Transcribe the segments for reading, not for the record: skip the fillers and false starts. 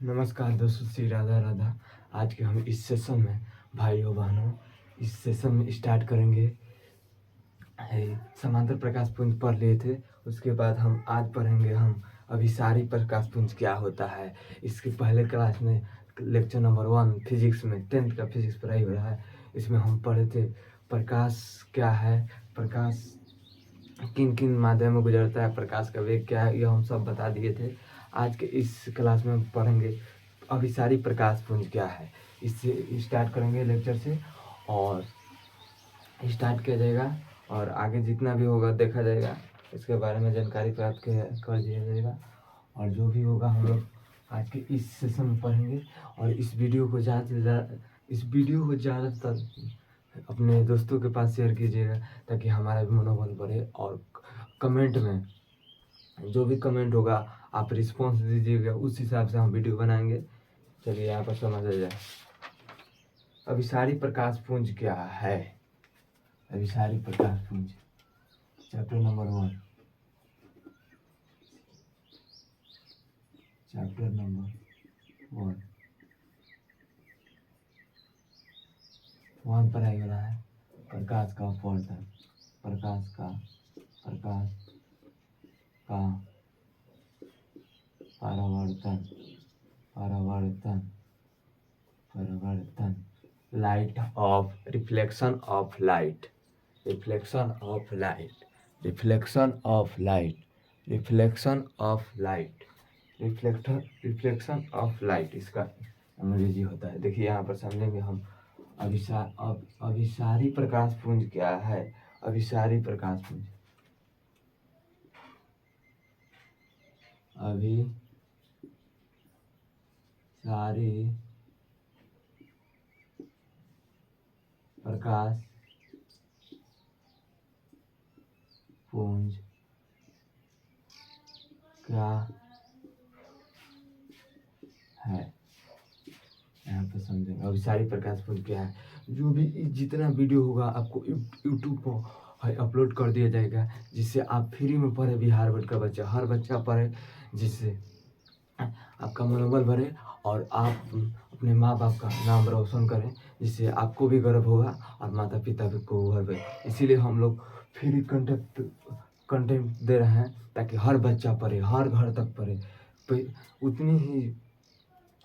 नमस्कार दोस्तों, श्री राधा राधा। आज के हम इस सेशन में भाइयों बहनों इस सेशन में स्टार्ट करेंगे समांतर प्रकाश पुंज पढ़ लिए थे। उसके बाद हम आज पढ़ेंगे हम अभिसारी प्रकाश पुंज क्या होता है। इसके पहले क्लास में लेक्चर नंबर 1 फिजिक्स में 10th का फिजिक्स पढ़ाई हो रहा है। इसमें हम पढ़े थे प्रकाश क्या है, प्रकाश किन किन माध्यम में गुजरता है, प्रकाश का वेग क्या है, यह हम सब बता दिए थे। आज के इस क्लास में हम पढ़ेंगे अभिसारी प्रकाश पुंज क्या है। इससे स्टार्ट करेंगे लेक्चर से और स्टार्ट किया जाएगा और आगे जितना भी होगा देखा जाएगा, इसके बारे में जानकारी प्राप्त कर दिया जाएगा। और जो भी होगा हम लोग आज के इस सेशन में पढ़ेंगे। और इस वीडियो को ज़्यादातर अपने दोस्तों के पास शेयर कीजिएगा ताकि हमारा भी मनोबल बढ़े। और कमेंट में जो भी कमेंट होगा आप रिस्पॉन्स दीजिएगा, उस हिसाब से हम वीडियो बनाएंगे। चलिए यहाँ पर समझ आ जाए अभिसारी प्रकाश पुंज क्या है। अभिसारी प्रकाश पुंज चैप्टर नंबर 1 पढ़ाई हो रहा है प्रकाश का अपवर्तन, प्रकाश का परावर्तन, light of reflection of light, इसका अंग्रेजी होता है। देखिए यहाँ पर समझेंगे हम अभिसारी प्रकाश पुंज क्या है। अभिसारी प्रकाश पुंज, अभिसारी प्रकाश पुंज क्या है, यहाँ पे समझेंगे अभिसारी प्रकाश पुंज क्या है। जो भी जितना वीडियो होगा आपको यूट्यूब पर अपलोड कर दिया जाएगा, जिससे आप फ्री में पढ़े। बिहार बोर्ड का बच्चा, हर बच्चा पढ़े, जिससे आपका मनोबल बढ़े और आप अपने माँ बाप का नाम रोशन करें, जिससे आपको भी गर्व होगा और माता पिता भी को गर्व है। इसीलिए हम लोग फ्री कंटेंट दे रहे हैं ताकि हर बच्चा पढ़े, हर घर तक पढ़े। उतनी ही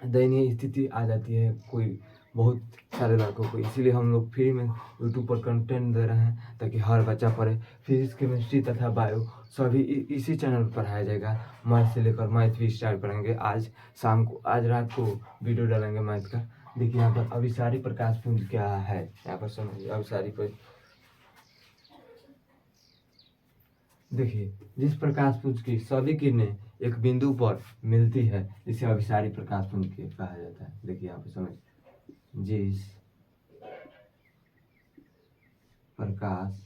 दयनीय स्थिति आ जाती है कोई बहुत सारे लड़कों को, इसीलिए हम लोग फ्री में यूट्यूब पर कंटेंट दे रहे हैं ताकि हर बच्चा पढ़े। फिजिक्स, केमिस्ट्री तथा बायो सभी इसी चैनल पर पढ़ाया जाएगा। मैथ से लेकर मैथ भी स्टार्ट करेंगे। आज रात को वीडियो डालेंगे मैथ का। देखिए यहाँ पर अभिसारी प्रकाश पुंज क्या है, यहाँ पर समझिए अभिसारी पर। देखिए, जिस प्रकाश पुंज की सभी किरणें एक बिंदु पर मिलती है इसे अभिसारी प्रकाश पुंज कहा जाता है। देखिए यहाँ पर समझ, जिस प्रकाश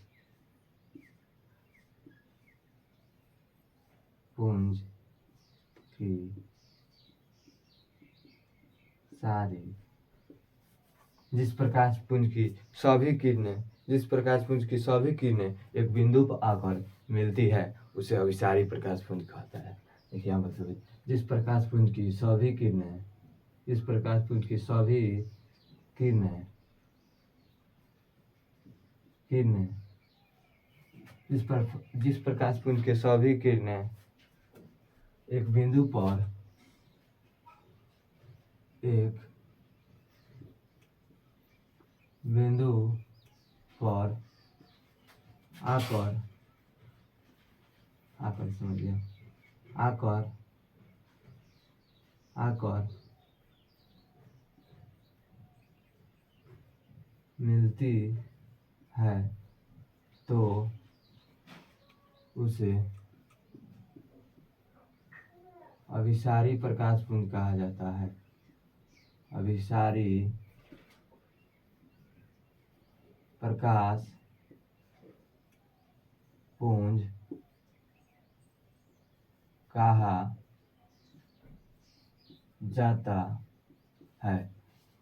पुंज की जिस प्रकाश पुंज की सभी किरणें एक बिंदु पर आकर मिलती है उसे अभिसारी प्रकाश पुंज कहता है। देखिए यहाँ पर जिस प्रकाश पुंज की सभी किरणें जिस प्रकाश पुंज की सभी किरणें एक बिंदु पर आकर मिलती है तो उसे अभिसारी प्रकाश पुंज कहा जाता है। अभिसारी प्रकाश पुंज कहा जाता है।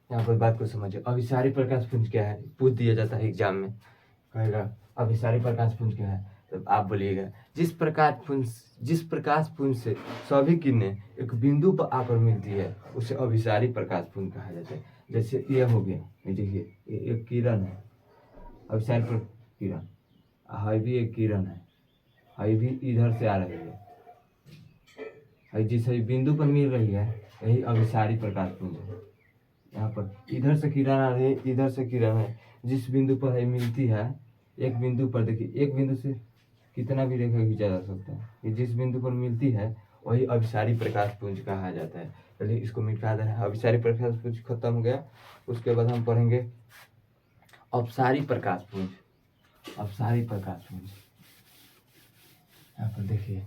यहाँ पर बात को समझिए, अभिसारी प्रकाश पुंज क्या है, पूछ दिया जाता है एग्जाम में, कहेगा अभिसारी प्रकाश पुंज क्या है। तो आप बोलिएगा जिस प्रकाश पुंज से सभी किरणें एक बिंदु पर आकर मिलती है उसे अभिसारी प्रकाश पुंज कहा जाता है। जैसे ये हो गया, ये देखिए, ये एक किरण है, अभिसारी किरण, हाई भी एक किरण है, हाई भी इधर से आ रही है, हाई जिस बिंदु पर मिल रही है यही अभिसारी प्रकाश पुंज है। यहाँ पर इधर से किरण आ रही है, इधर से किरण है, जिस बिंदु पर है मिलती है, एक बिंदु पर देखिए, एक बिंदु से कितना भी रेखा खींचा जा सकता है, ये जिस बिंदु पर मिलती है वही अभिसारी प्रकाश पुंज कहा जाता है। चलिए इसको मिटा दे रहे हैं, अभिसारी प्रकाश पुंज खत्म हो गया। उसके बाद हम पढ़ेंगे अपसारी प्रकाश पुंज। अपसारी प्रकाश पुंज, यहाँ पर देखिए,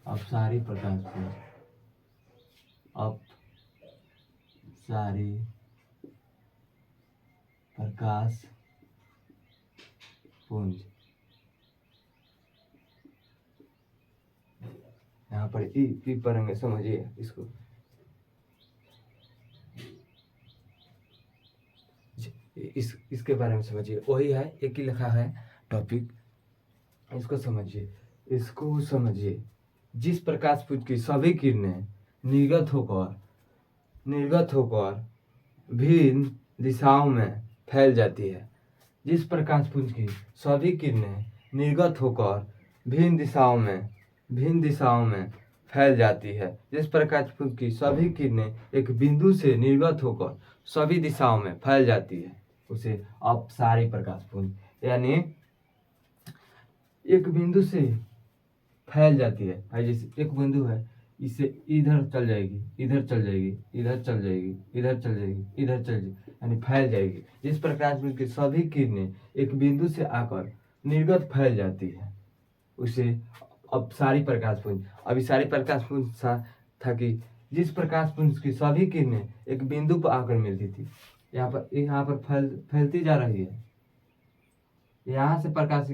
अपसारी प्रकाश पुंज, अपसारी प्रकाश पुंज। यहाँ पर ई पढ़ेंगे, समझिए इसको। इसके बारे में समझिए, वही है, एक ही लिखा है टॉपिक, इसको समझिए, इसको समझिए। जिस प्रकाश पुंज की सभी किरणें निर्गत होकर भिन्न दिशाओं में फैल जाती है। जिस प्रकाश पुंज की सभी किरणें निर्गत होकर भिन्न दिशाओं में फैल जाती है। जिस प्रकाश पुंज की सभी किरणें एक बिंदु से निर्गत होकर सभी दिशाओं में फैल जाती है उसे अपसारी प्रकाश पुंज, यानी एक बिंदु से फैल जाती है। जैसे एक बिंदु है, इससे इधर चल जाएगी, इधर चल जाएगी, इधर चल जाएगी, इधर चल जाएगी, इधर चल जाएगी, यानी फैल जाएगी। जिस प्रकाश पुंज की सभी किरणें एक बिंदु से आकर निर्गत फैल जाती है उसे अपसारी प्रकाश पुंज। अभिसारी प्रकाश पुंज था कि जिस प्रकाश पुंज की सभी किरणें एक बिंदु पर आकर मिलती थी, यहाँ पर फैलती जा रही है, यहाँ से प्रकाश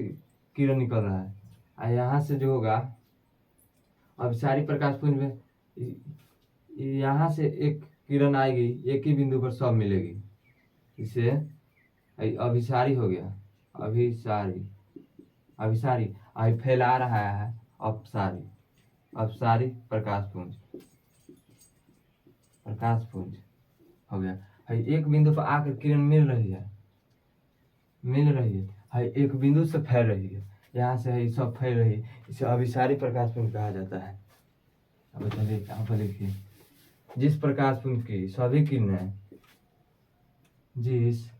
किरण निकल रहा है, और यहाँ से जो होगा अभिसारी प्रकाश पुंज में यहाँ से एक किरण आएगी, एक ही बिंदु पर सब मिलेगी, इसे अभिसारी हो गया। अभिसारी अभी फैला रहा है अपसारी प्रकाश पुंज हो गया। एक बिंदु पर आकर किरण मिल रही है, एक बिंदु से फैल रही है, यहाँ से है सब फैल रही है, इसे अभिसारी प्रकाश पुंज कहा जाता है। अब चलिए यहाँ पर लिखिए, जिस प्रकाश पुंज की सभी किरणें जिस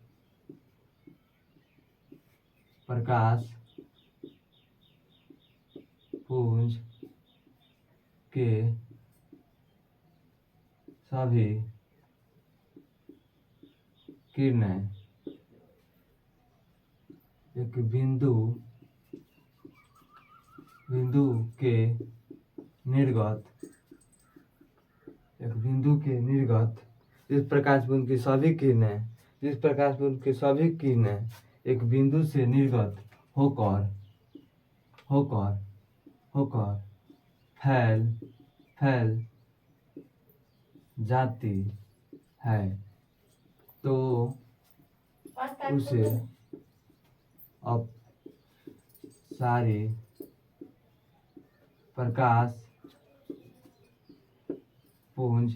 प्रकाश पुंज के सभी किरणें एक बिंदु के निर्गत जिस प्रकाश पुंज की सभी किरणें एक बिंदु से निर्गत होकर फैल जाती है तो उसे अपसारी प्रकाश पुंज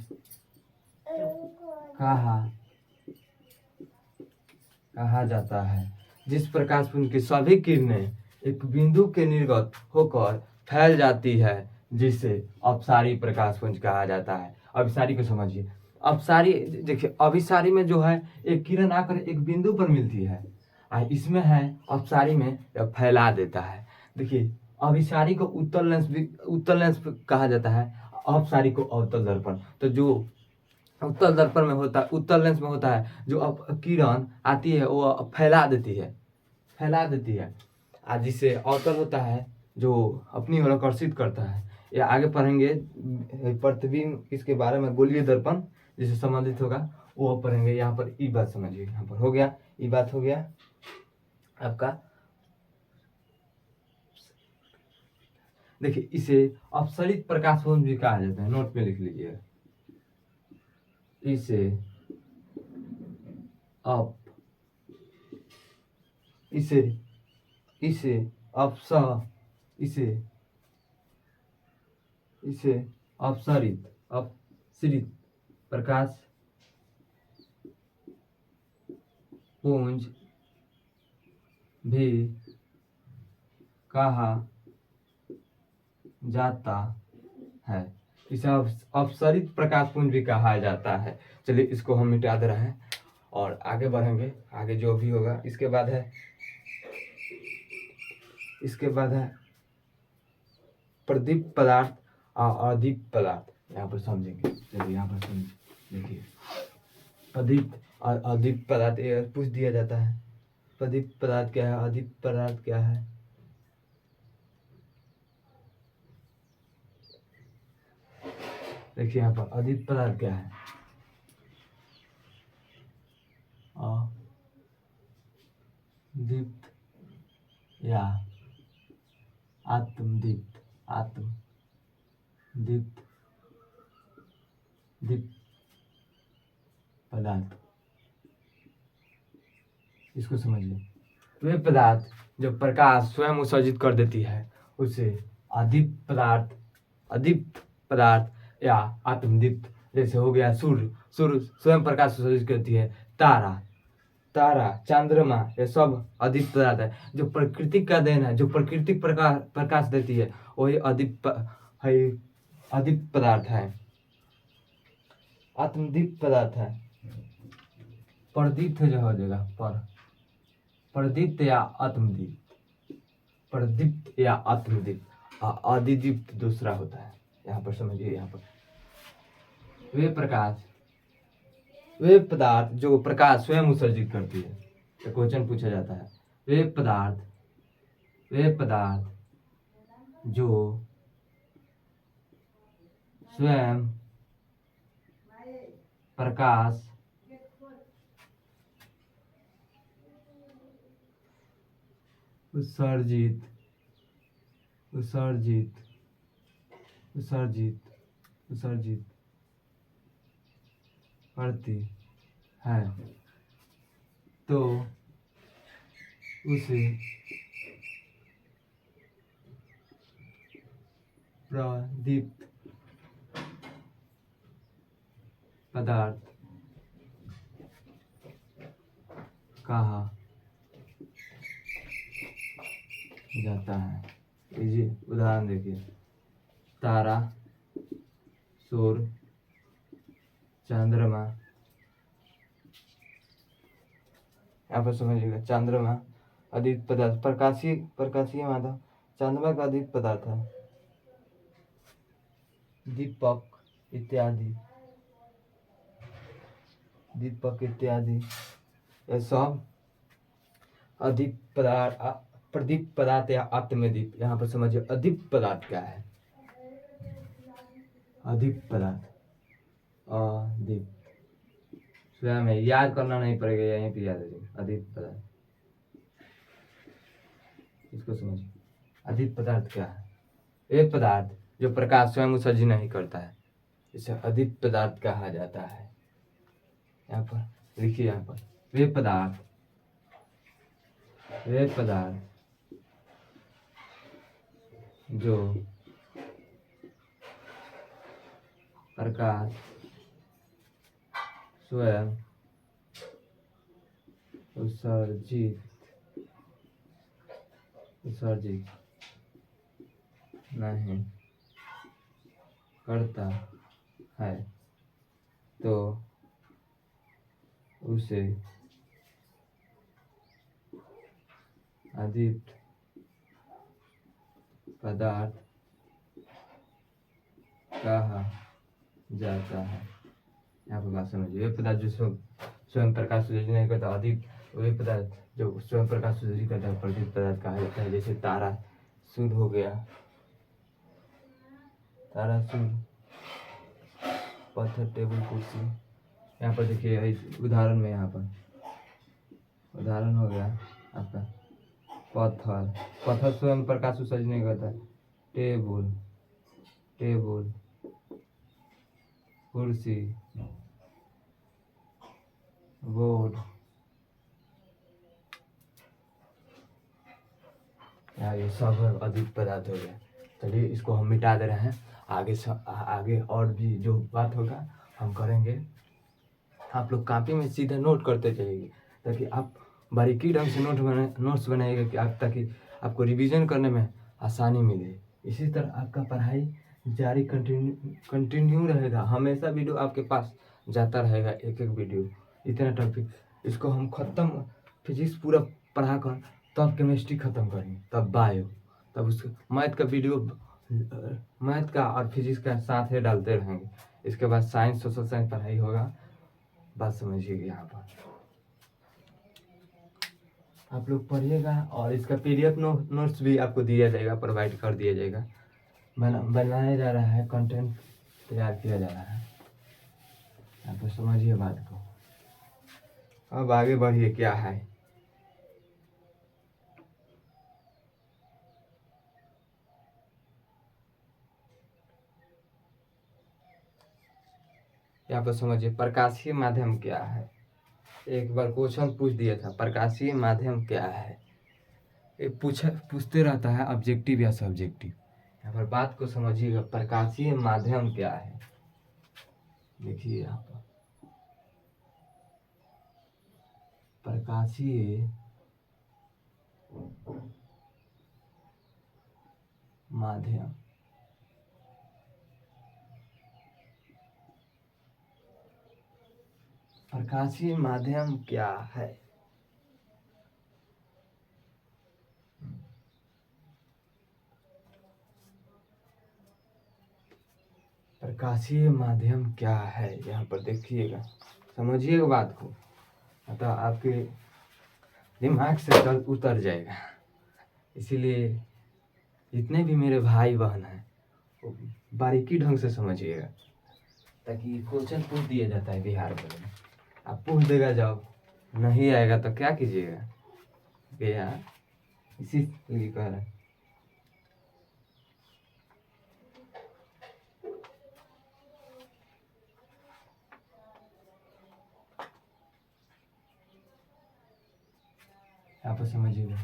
कहा जाता है। जिस प्रकाश पुंज की सभी किरणें एक बिंदु के निर्गत होकर फैल जाती है जिसे अपसारी प्रकाश पुंज कहा जाता है। अभिसारी को समझिए, अपसारी देखिए, अभिसारी में जो है एक किरण आकर एक बिंदु पर मिलती है, और इसमें है अपसारी में फैला देता है। देखिए, अभिसारी को उत्तल लेंस कहा जाता है, अपसारी को अवतल दर्पण। तो जो उत्तल दर्पण में होता है, उत्तल लेंस में होता है, जो अब किरण आती है वो फैला देती है, और जिससे अवतल होता है जो अपनी ओर आकर्षित करता है। ये आगे पढ़ेंगे प्रतिबिंब, इसके बारे में गोलीय दर्पण जिससे संबंधित होगा वो पढ़ेंगे। यहाँ पर ई बात समझिए, यहाँ पर हो गया, ई बात हो गया आपका। देखिए, इसे अपसरित प्रकाश पुंज भी कहा जाता है, नोट में लिख लीजिए, इसे अपस इसे इसे अपसरित प्रकाश पुंज भी कहा जाता है। इसे अपसरित प्रकाश पुंज भी कहा जाता है। चलिए इसको हम मिटा दे रहे हैं और आगे बढ़ेंगे। आगे जो भी होगा इसके बाद है प्रदीप पदार्थ और अदीप पदार्थ। यहाँ पर समझेंगे। चलिए यहाँ पर समझिए। देखिए प्रदीप और अदीप पदार्थ ये पूछ दिया जाता है। प्रदीप पदार्थ क्या है, अदीप पदार्थ क्या है। देखिए यहाँ पर अदीप पदार्थ क्या है। दीप्त या आत्मदीप्त दीप्त पदार्थ। इसको समझिए। वे पदार्थ जो प्रकाश स्वयं उत्सर्जित कर देती है उसे अदीप्त पदार्थ या आत्मदीप्त। जैसे हो गया सूर्य स्वयं प्रकाश उत्सर्जित करती है। तारा चंद्रमा ये सब अदीप्त पदार्थ है। जो प्रकृति का देन है, जो प्रकृति प्रकाश देती है वही अदीप्त पदार्थ है। आत्मदीप्त पदार्थ है। प्रदीप्त जो हो जाएगा प्रदीप्त या आत्मदीप्त अधिदीप्त दूसरा होता है। यहाँ पर समझिए। यहाँ पर वे पदार्थ जो प्रकाश स्वयं उत्सर्जित करती है। तो क्वेश्चन पूछा जाता है वे पदार्थ जो स्वयं प्रकाश उत्सर्जित करती है तो उसे प्रदीप्त पदार्थ कहा जाता है। लीजिए उदाहरण देखिए। तारा सूर्य चंद्रमा। यहाँ पर समझिएगा। चंद्रमा अदीप्त पदार्थ प्रकाशीय माध्यम चंद्रमा का अदीप्त पदार्थ है। दीपक इत्यादि ये सब अदीप्त पदार्थ प्रदीप्त पदार्थ या आत्मदीप्त। यहाँ पर समझिए अदीप्त पदार्थ क्या है। अदीप्त पदार्थ अदीप्त स्वयं याद करना नहीं पड़ेगा, यहीं पे याद रखिए। अदीप्त पदार्थ इसको समझिए। अदीप्त पदार्थ क्या है। एक पदार्थ जो प्रकाश स्वयं उत्सर्जित नहीं करता है इसे अदीप्त पदार्थ कहा जाता है। यहाँ पर लिखिए। यहाँ पर वे पदार्थ जो प्रकाश स्वयं उत्सर्जित नहीं करता है तो उसे अदीप्त पदार्थ कहा जाता है। यहाँ पर बात समझिए। वे पदार्थ जो स्वयं प्रकाश उत्सर्जित नहीं करता अदीप्त। वे पदार्थ जो स्वयं प्रकाश उत्सर्जित करता है प्रदीप्त पदार्थ कहा जाता है। जैसे तारा सूर्य हो गया। तारा सूर्य पत्थर टेबल कुर्सी। यहाँ पर देखिए उदाहरण में। यहाँ पर उदाहरण हो गया आपका पत्थर स्वयं प्रकाश उत्सर्जित नहीं करता। टेबल कुर्सी बोर्ड। ये सब अधिक पदार्थ हो गया। चलिए इसको हम मिटा दे रहे हैं। आगे और भी जो बात होगा हम करेंगे। आप लोग कॉपी में सीधा नोट करते जाइए ताकि आप बारीकी ढंग से नोट्स बनाइएगा कि आप ताकि आपको रिवीजन करने में आसानी मिले। इसी तरह आपका पढ़ाई जारी कंटिन्यू रहेगा। हमेशा वीडियो आपके पास जाता रहेगा, एक वीडियो इतना टॉपिक। इसको हम ख़त्म फिजिक्स पूरा पढ़ा कर तब केमिस्ट्री ख़त्म करेंगे, तब बायो, तब उसके मैथ का वीडियो, मैथ का और फिजिक्स का साथ ही डालते रहेंगे। इसके बाद साइंस, सोशल साइंस पढ़ाई होगा। बात समझिएगा। यहाँ पर आप लोग पढ़िएगा और इसका PDF नोट्स भी आपको दिया जाएगा, प्रोवाइड कर दिया जाएगा। बनाया जा रहा है, कंटेंट तैयार किया जा रहा है। आप लोग समझिए बात को। अब आगे बढ़िए। क्या है यहाँ पर समझिए, प्रकाशीय माध्यम क्या है। एक बार क्वेश्चन पूछ दिया था, प्रकाशीय माध्यम क्या है। ये पूछते रहता है ऑब्जेक्टिव या सब्जेक्टिव। यहाँ पर बात को समझिएगा, प्रकाशीय माध्यम क्या है। देखिए यहाँ पर प्रकाशीय माध्यम, प्रकाशीय माध्यम क्या है। प्रकाशीय माध्यम क्या है, यहाँ पर देखिएगा, समझिएगा बात को, अतः आपके दिमाग से कल उतर जाएगा। इसीलिए जितने भी मेरे भाई बहन हैं वो बारीकी ढंग से समझिएगा, ताकि क्वेश्चन पूछ दिया जाता है बिहार में। आप पूछ देगा, जब नहीं आएगा तो क्या कीजिएगा भैया। इसीलिए कह रहे हैं। यहाँ पर समझिएगा,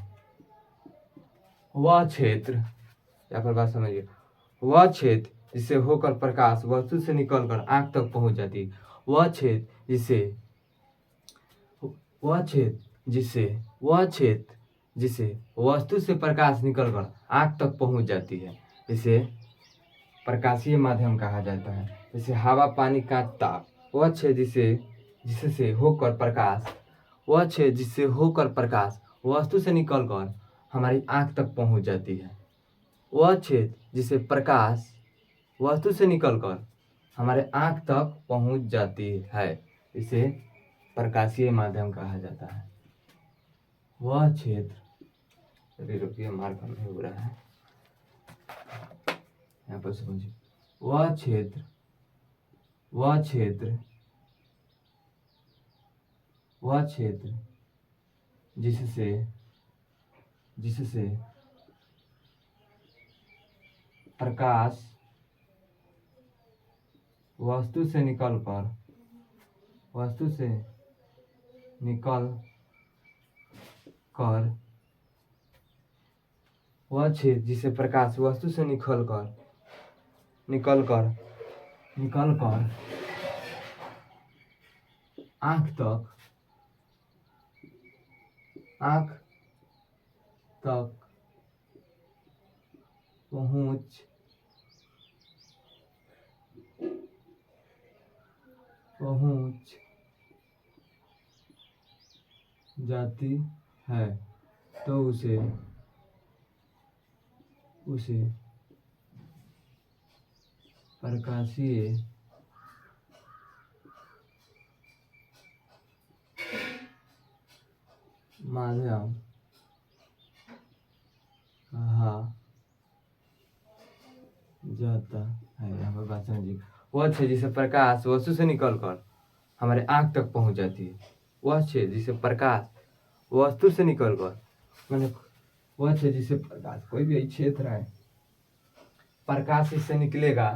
वह क्षेत्र, यहाँ पर बात समझिए, वह क्षेत्र जिसे होकर प्रकाश वस्तु से निकलकर आंख तक पहुंच जाती है। वह क्षेत्र जिसे वस्तु से प्रकाश निकलकर आंख तक पहुंच जाती है, इसे प्रकाशीय माध्यम कहा जाता है। जैसे हवा, पानी, कांच, ताप। वह क्षेत्र जिससे होकर प्रकाश वस्तु से निकलकर हमारी आंख तक पहुंच जाती है। वह क्षेत्र जिसे प्रकाश वस्तु से निकलकर हमारे आंख तक पहुंच जाती है, इसे प्रकाशीय माध्यम कहा जाता है। वह क्षेत्र, अभी रुकिए, मार्क नहीं हो रहा है, यहाँ पर समझिए, वह क्षेत्र जिससे प्रकाश वस्तु से निकलकर वह क्षेत्र जिसे प्रकाश वस्तु से निकलकर आंख तक पहुंच जाती है, तो उसे प्रकाशीय माध्यम कहा जाता है। यहाँ पर बात समझिए, वह क्षेत्र जिसे प्रकाश वस्तु से निकलकर हमारे आंख तक पहुंच जाती है। वह क्षेत्र जिसे प्रकाश वस्तु से निकलकर, मैंने वह क्षेत्र जिसे प्रकाश, कोई भी क्षेत्र है, प्रकाश इससे निकलेगा,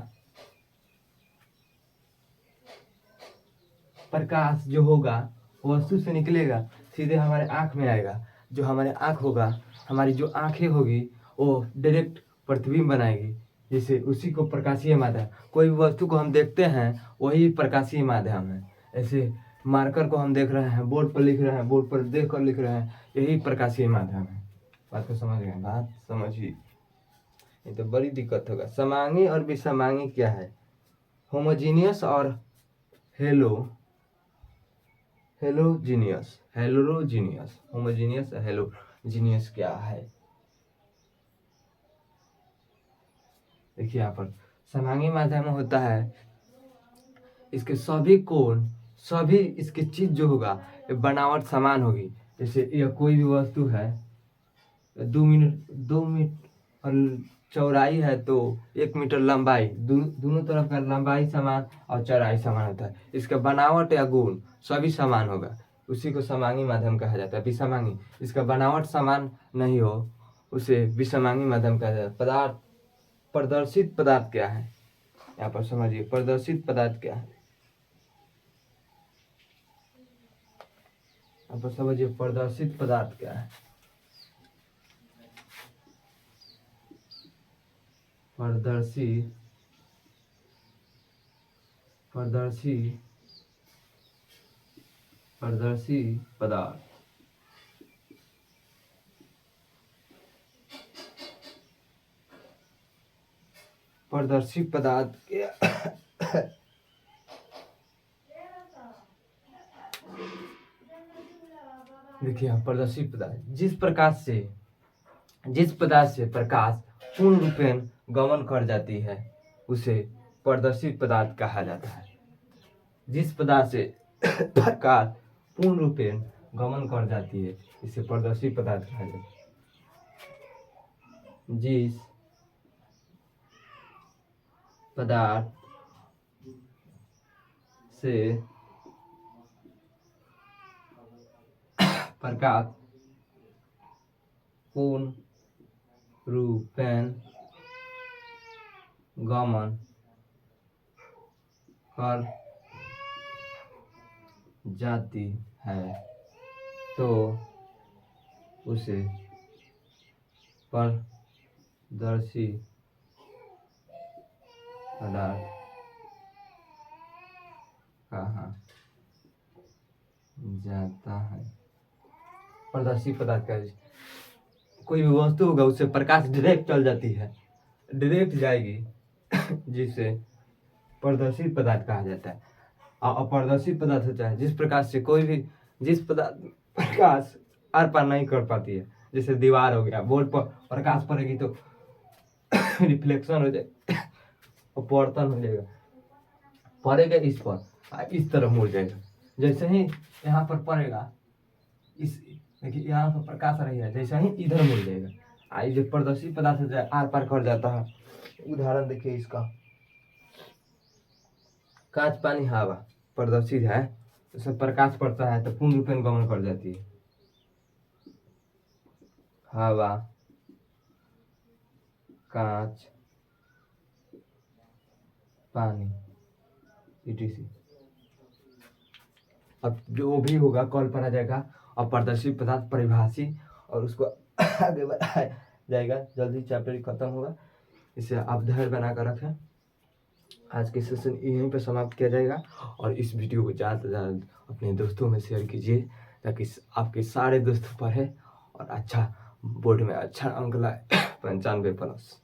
प्रकाश जो होगा वस्तु से निकलेगा, सीधे हमारे आंख में आएगा। जो हमारे आंख होगा, हमारी जो आंखें होगी वो डायरेक्ट प्रतिबिंब बनाएगी, जिससे उसी को प्रकाशीय माध्यम। कोई भी वस्तु को हम देखते हैं वही प्रकाशीय माध्यम है। ऐसे मार्कर को हम देख रहे हैं, बोर्ड पर लिख रहे हैं, बोर्ड पर देख कर लिख रहे हैं, यही प्रकाशीय माध्यम है। बात को समझ गए? बात समझिए, ये तो बड़ी दिक्कत होगा। समांगी और विषमांगी क्या है? होमोजीनियस और हेलोजीनियस। होमोजीनियस हेलोजीनियस क्या है? देखिए यहाँ पर समांगी माध्यम होता है, इसके सभी कोण, सभी इसकी चीज जो होगा ये बनावट समान होगी। जैसे यह कोई भी वस्तु है, 2 मीटर और चौड़ाई है तो 1 मीटर लंबाई, दोनों तरफ का लंबाई समान और चौड़ाई समान होता है। इसका बनावट या गुण सभी समान होगा, उसी को समांगी माध्यम कहा जाता है। विषमांगी, इसका बनावट समान नहीं हो उसे विषमांगी माध्यम कहा जाता है। पदार्थ, प्रदर्शित पदार्थ क्या है? यहाँ पर समझिए, प्रदर्शित पदार्थ क्या है? यहाँ पर समझिए, प्रदर्शित पदार्थ क्या है? प्रदर्शी पदार्थ। प्रदर्शी पदार्थ के देखिए प्रदर्शी पदार्थ, जिस पदार्थ से प्रकाश पूर्ण रूपेण गमन कर जाती है उसे प्रदर्शित पदार्थ कहा जाता है। जिस पदार्थ से प्रकाश पूर्ण रूपेण गमन कर जाती है इसे प्रदर्शित पदार्थ कहा जाता है। जिस पदार्थ से प्रकाश पूर्ण रूपेण गमन कर जाती है तो उसे प्रदर्शी पदार्थ कहा जाता है। प्रदर्शी पदार्थ का कोई भी वस्तु होगा उससे प्रकाश डायरेक्ट चल जाती है, डायरेक्ट जाएगी जिसे प्रदर्शित पदार्थ कहा जाता है। अप्रदर्शित पदार्थ होता है जिस प्रकाश से जिस पदार्थ प्रकाश आर पार नहीं कर पाती है। जैसे दीवार हो गया, बोर्ड पर प्रकाश पड़ेगी तो रिफ्लेक्शन हो जाएगा, अपवर्तन हो जाएगा, पड़ेगा इस पर, इस तरफ मुड़ जाएगा। जैसे ही यहाँ पर पड़ेगा, इस देखिए यहाँ पर प्रकाश रही है, जैसे ही इधर मुड़ जाएगा। जो प्रदर्शित पदार्थ होता है आर पार कर जाता है। उदाहरण देखिए इसका, कांच, पानी, हवा प्रदर्शित है, उसमें प्रकाश पड़ता है तो पूर्ण रूपेण गमन कर जाती है। हवा, कांच, पानी, etc। अब जो भी होगा कॉल पर आ जाएगा और प्रदर्शित पदार्थ परिभाषी, और उसको आगे बढ़ाया जाएगा। जल्दी चैप्टर खत्म होगा, इसे आप धैर्य बना कर रखें। आज के सेशन यहीं पर समाप्त किया जाएगा और इस वीडियो को ज़्यादा से ज़्यादा अपने दोस्तों में शेयर कीजिए ताकि आपके सारे दोस्त पढ़ें और अच्छा बोर्ड में अच्छा अंक लाए 95+।